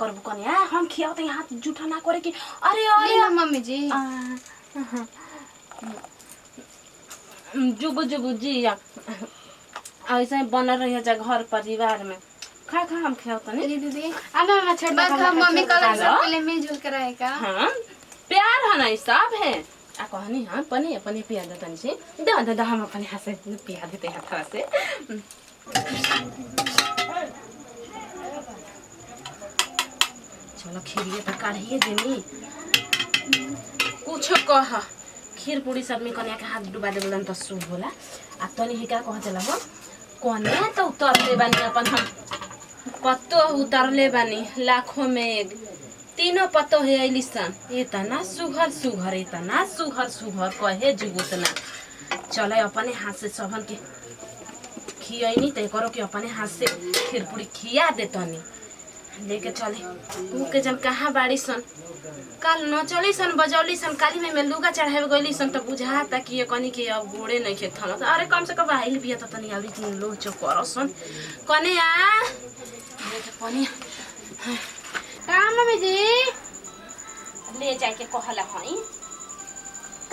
करबू कन्या हम खियाओ तो हाथ जूठा ना करे कि अरे अरे ना मम्मी जी जुगु जुगु जी ऐसे बन रही जा घर परिवार में खा खा हम खियाओ तनी दीदी आना ना छोड़ बस हम मम्मी कल सब पहले मिलजुल कर रहेगा। हां प्यार है ना सब है आ कहनी हां पनी अपने पिया दे तनी से दे दे हम अपने हाथ से पिया देते हाथ से चलो खीरिए तो काढ़िए देनी कुछ कह खीर पूरी सब में कन्या के हाथ डुबा देबलन तो शुभ होला आ तनी ही का कह चला हो कन्या तो उतर ले बानी अपन हम पत्तो उतरले बानी लाखों में एक तीनों पत्तो है अलिसन इतना सुघर सुघर इतना सुघर सुघर कहे जुगुतना चले अपने हाथ से सबन के खियनी तय करो कि अपने हाथ से खीर पूरी खिया दे तनी लेके चले तू के जन कहाँ बाड़ी सन काल न चली सन बजौली सन काली में लुगा चढ़ावे गईली सन तो बुझाता कि ये कनी के अब गोड़े नहीं खेत थन अरे कम से कम आइल बिया त तनी आवरी तीन लो चो करसन कने आ देख पनी का मम्मी जी ले जाए के कहला हई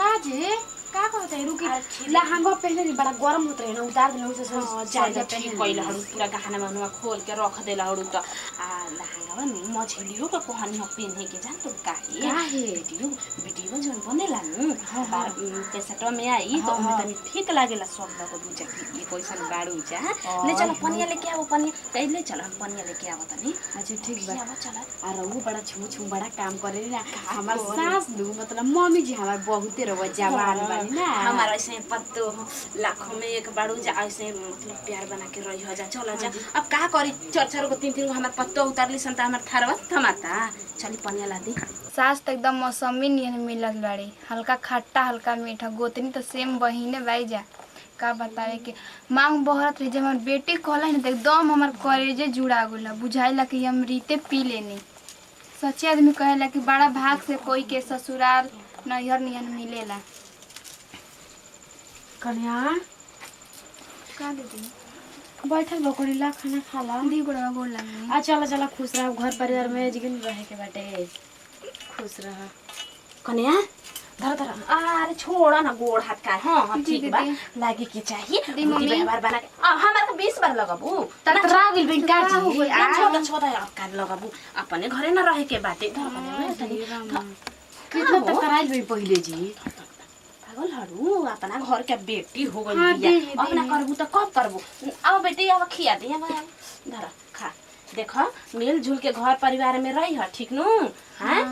का जी का कहते रुकी लहंगा पहले नहीं बड़ा गरम होत रहे ना उतार देना उसे चार्जर ठीक कइला हरु पूरा गहना मनवा खोल के रख देला हरु त आ लहंगा में मछलियों का कहानी हम पेन है के जान तो काहे वीडियो जन बनेला न बार कैसेटवा में आई तो हमें तनी ठीक लागेला सब लोग बुझा कि ये कैसन बाड़ू जा ले चल पनिया लेके आओ पनिया तैले चल हम पनिया लेके आओ तनी अच्छा ठीक बा चल आ रहू बड़ा छू छू बड़ा काम करे ना हमार सास दू मतलब मम्मी जी हमार बहुते रवा जवान बानी ना हमारा ऐसे पत्तो लाखों में एक बाड़ू जा ऐसे मतलब प्यार बना के रही हो जा चला जा अब का करी चार चार को तीन तीन को हमार पत्तो उतारली सन त हमार थारवा थमाता चली पनिया ला दी सास तो एकदम मौसमी नियन मिलत बाड़ी हल्का खट्टा हल्का मीठा गोतनी तो सेम बहिने बाई जा का बतावे के मांग बहरत रही जब हमार बेटी कहला न त एकदम हमार करेजे जुड़ा गेला बुझाइला कि हम रीते पी लेनी सच्चे आदमी कहेला कि बड़ा भाग से कोई के ससुराल नैहर नियन मिलेला कन्या का दीदी बैठल बकोड़ी ला खाना खाला दी गोड़वा गोड़ लगी आ चला चला खुश रह घर परिवार में जिगिन रहे के बाटे खुश रह कन्या धर धर अरे छोड़ा ना गोड़ हाथ का हां ठीक बा लागे के चाहिए दी मम्मी बार बना के हमार के 20 बार लगाबू ततरा गेल बिन का जी आ छोटा छोटा का लगाबू अपने घरे ना रहे के बाटे धर कन्या तनी कितना तक कराइल बई पहिले जी पागल हरु अपना घर के बेटी हो गई बिया अपना करबू त कब करबू आओ बेटी अब खिया दे धर खा देख मिल जुल के घर परिवार में रही है ठीक नु हां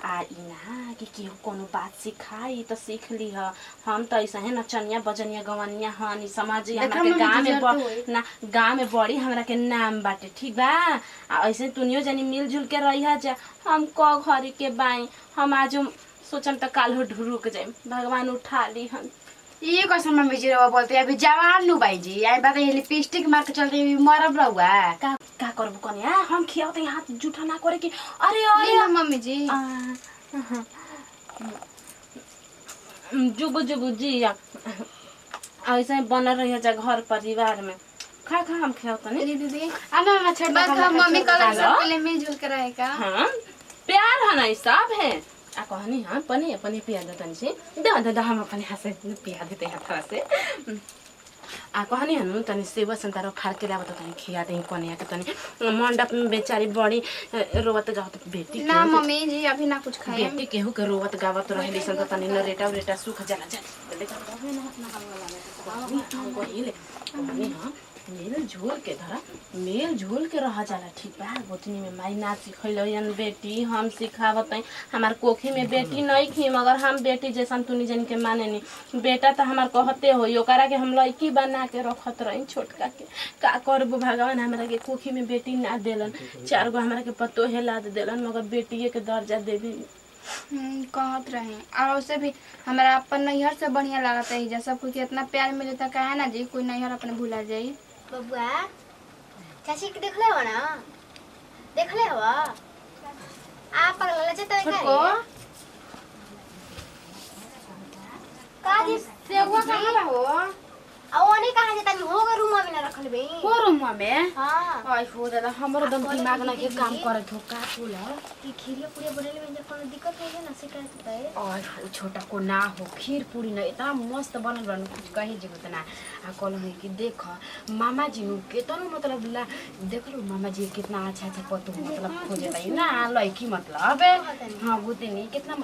आ इना कि केहू कोनो बात सिखाई तो सीख ली है हम तो ऐसा है नचनिया बजनिया गवनिया हनी समाज हमरा के गांव में बड़ी हमरा के नाम बाटे ठीक बा आ ऐसे दुनिया जानी मिल जुल के रही है जा हम क घरी के बाई हम आज सोचम त काल हो ढुरुक जाए भगवान उठा ली हम ये कैसे मम्मी जी रवा बोलते अभी जवान नु भाई जी आई बात ये लिपस्टिक मार के चलते मरब रहुआ का करबू कन्या हम खियाओ तो हाथ जूठा ना करे कि अरे अरे ना मम्मी जी जुगु जुगु जी ऐसे बन रही जा घर परिवार में खा खा हम खियाओ तनी दीदी आना ना छोड़ बस हम मम्मी कल सब पहले मिलजुल कर रहेगा। हां प्यार है ना सब है आ कहनी हां पनी अपने पिया दे तनी से दे दे हम अपने हाथ से पिया देते हाथ से आ कहनी हनु तनी सेवा संतारो फाड़ के लावत तनी खिया दे कन्या के तनी मंडप में बेचारी बड़ी रोवत गावत बेटी ना मम्मी जी अभी ना कुछ खाए बेटी केहू के रोवत गावत रहली सन तनी न रेटा सूख जाला जा देखा तबे ना अपना हम वाला कहले कहनी हां मेल झोल के रह जाला ठीक बा गोतनी में माई ना सिखैलन बेटी हम सिखावत हमार कोखी में बेटी नहीं खी मगर हम बेटी जैसन तुनी जन के माने नहीं बेटा तो हमार कहते हो ओकरा के हम लड़की बना के रखत रही छोटका के का करबो भगवान हमरा के कोखी में बेटी ना देलन 4 गो हमरा के पतो हेला देलन मगर बेटीए के दर्जा देबी कहत रहे और उसे भी हमारा अपन नैहर से बढ़िया लागत है जब सबको कितना प्यार मिले तो कहे ना जी कोई नैहर अपने भुला जाई बबुआ चाची के देखले हो ना देखले हो आप पगला लचे तो छोटको का जी सेवा कहां हो आ ओने कहां जे तनी हो गए रूम में ना रखल बे को रूम में हां आई हो दादा हमरो दम दिमाग ना के काम करत हो का बोला कि खीरिया पूरे बनेले में कोनो दिक्कत है ना शिकायत है आई हो छोटा को ना हो खीर पूरी ना इतना मस्त बनल बन कुछ कहे जगत ना आ कहल है कि देख मामा जी नु केतनो मतलब ला देख लो मामा जी कितना अच्छा अच्छा पतो मतलब खोजे तई ना लड़की मतलब हां बुतनी कितना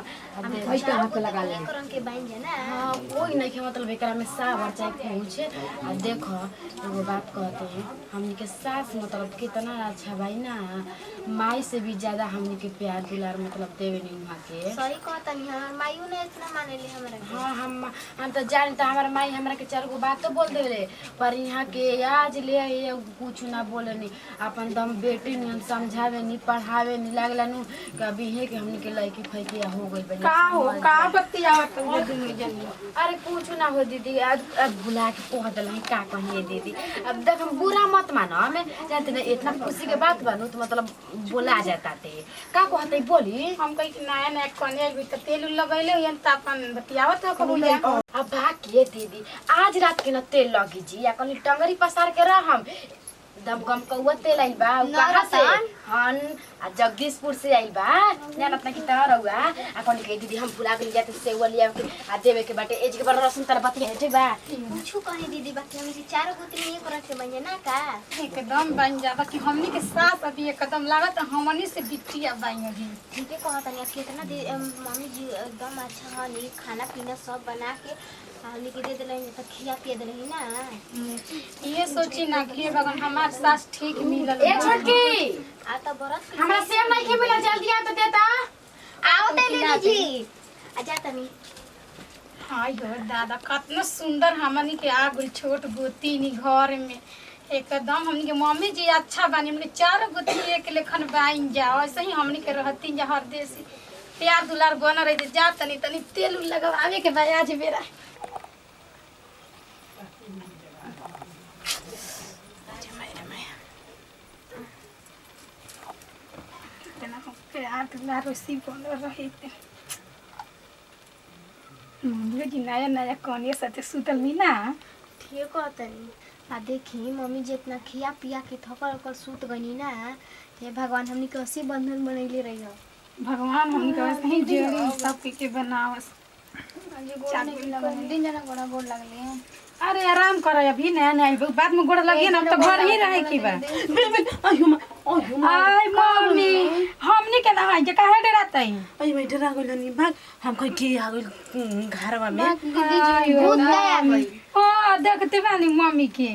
भाई पे हाथ लगा ले करन के बाइन जे ना हां कोई नहीं के मतलब एकरा में सावर चाहे कुछ आ देखो एगो बात कहते हैं हमनी के सास मतलब कितना अच्छा भाई ना माई से भी ज्यादा हमनी के प्यार दुलार मतलब देवे नहीं वहाँ के सही कहता नहीं हमर मायू ने इतना माने ले हमरा के हाँ हम तो जान तो हमारा माई हमरा के चार गो बात तो बोल देले पर यहाँ के आज ले ये कुछ ना बोले नहीं अपन दम बेटी नहीं समझावे नहीं पढ़ावे नहीं लागला नु कभी है कि हमनी के लड़की फैकी हो गई बनी का हो का बतियावत हो दुनु जनी अरे कुछ ना हो दीदी अब भुला के कह दिल का कहिए दीदी अब देख हम बुरा मत मानो हमें जानते ना इतना खुशी के बात बनू तो मतलब बोला जाता थे का कहते बोली हम कहीं नया नया कने भी त तेल लगैले हन त अपन बतियावत हो कबू जा अब भागिए दीदी आज रात के न तेल लगी जी या कल टंगरी पसार के रह हम दम गम कौआ तेल आइल बा उ कहां से हन आ जगदीशपुर से आइल बा जानत ना की तरह रहुआ आ कल के दीदी हम भुला गइल जाते सेवा लिया के आ देवे के बाटे एज के बार रसम तर बतिया ठीक बा पूछू कहे दीदी बाकी हम जी चार गोती नहीं करत के बन ना का एकदम बन जाबा कि हमनी के साथ अभी एकदम लागत हमनी से बिटिया बाई अभी ठीक है कहता नहीं कितना मम्मी जी एकदम अच्छा हनी खाना पीना सब बना के हमनी के दे देले त खिया पिया देले ना ये सोची ना कि भगवान हमार सास ठीक मिलल ए छोटकी आ त बरत हमरा सेम नहीं के मिला जल्दी आ तो देता आओ दे दीदी आ जा तनी हाय हो दादा कितना सुंदर हमनी के आ गइल छोट गोती नी घर में एकदम हमनी के मम्मी जी अच्छा बानी हमनी चार गोती एक लेखन बाइन जाओ ऐसे ही हमनी के रहती जा हर देसी प्यार दुलार बन रही जा तनी तनी तेल लगावे के भाई आज बेरा प्यार दुलार रोसी बन रही थे मम्मी जी नया नया कनिया साथे सुतल मी ना ठीक कहतनी आ देखी मम्मी जी इतना खिया पिया के थकल ओकर सूत गनी ना हे भगवान हमनी के असी बंधन बनैले रही हो भगवान हमनी के वैसे ही जोड़ी सब के बनावस दिन जना गोड़ा गोड़ लगले अरे आराम कर अभी नया नया बाद में गोड़ लगे ना तो घर ही रहे की बा आई मम्मी हमनी के ना जे काहे डरातई अई मैं डरा गइल भाग हम कहीं के आ गइल घरवा में दीदी जी भूत गया गई हां देखते बानी मम्मी के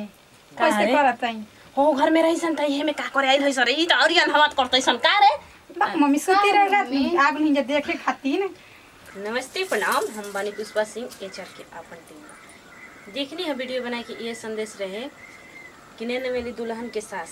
कैसे करतई हो घर में रहिसन त हे में का करे आइल है सर ई त अरियन हवात करतैसन का रे बा मम्मी सोती रह रात में आग नहीं जे देखे खातिर नमस्ते प्रणाम हम बानी पुष्पा सिंह एचआर के आपन टीम देखनी है वीडियो बना के ये संदेश रहे कि ने मेरी दुल्हन के सास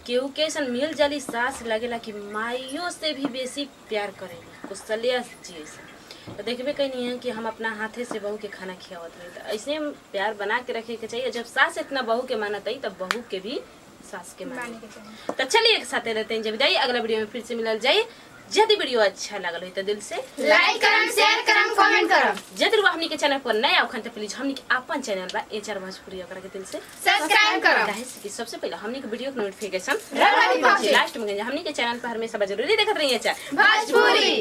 केहू कैसन मिल जाली सास लगेला कि माइयों से भी बेसी प्यार करेली कुशल्या जी ऐसा तो देखबे कहीं है कि हम अपना हाथे से बहू के खाना खियावत रही तो ऐसे प्यार बना के रखे के चाहिए जब सास इतना बहू के मानत है तब बहू के भी सास के माने तो चलिए एक साथ रहते हैं जब जाइए अगला वीडियो में फिर से मिलल जाए यदि वीडियो अच्छा लगल हो तो दिल से लाइक करम शेयर करम कमेंट करम यदि हमनी के चैनल पर नया होखन तो प्लीज हमनी के अपन चैनल बा एचआर भोजपुरी ओकरा के दिल से सब्सक्राइब करम काहे से कि सबसे पहले हमनी के वीडियो के नोटिफिकेशन रही लास्ट में हमनी के चैनल पर हमेशा जरूरी देखत रहिए एचआर भोजपुरी